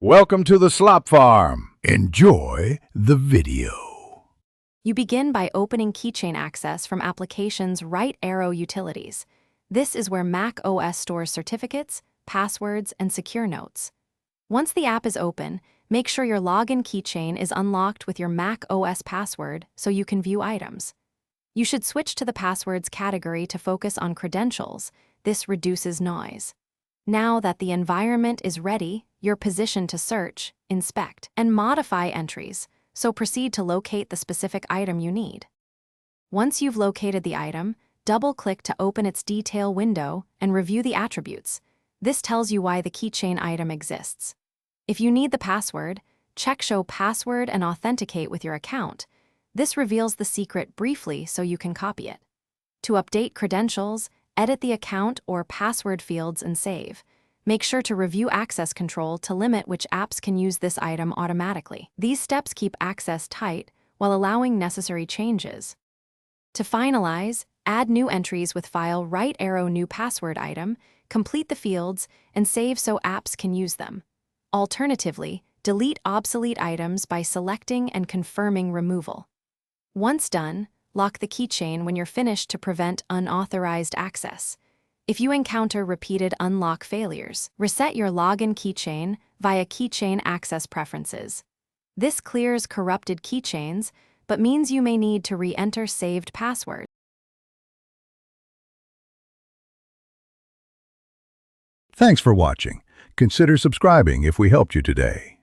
Welcome to the Slop Farm. Enjoy the video. You begin by opening Keychain Access from application's right arrow utilities. This is where macOS stores certificates, passwords, and secure notes. Once the app is open, make sure your login keychain is unlocked with your macOS password so you can view items. You should switch to the passwords category to focus on credentials. This reduces noise. Now that the environment is ready, you're positioned to search, inspect, and modify entries, so proceed to locate the specific item you need. Once you've located the item, double-click to open its detail window and review the attributes. This tells you why the keychain item exists. If you need the password, check Show Password and authenticate with your account. This reveals the secret briefly so you can copy it. To update credentials, edit the account or password fields and save. Make sure to review access control to limit which apps can use this item automatically. These steps keep access tight while allowing necessary changes. To finalize, add new entries with file right arrow new password item, complete the fields, and save so apps can use them. Alternatively, delete obsolete items by selecting and confirming removal. Once done, lock the keychain when you're finished to prevent unauthorized access. If you encounter repeated unlock failures, reset your login keychain via Keychain Access preferences. This clears corrupted keychains, but means you may need to re-enter saved passwords. Thanks for watching. Consider subscribing if we helped you today.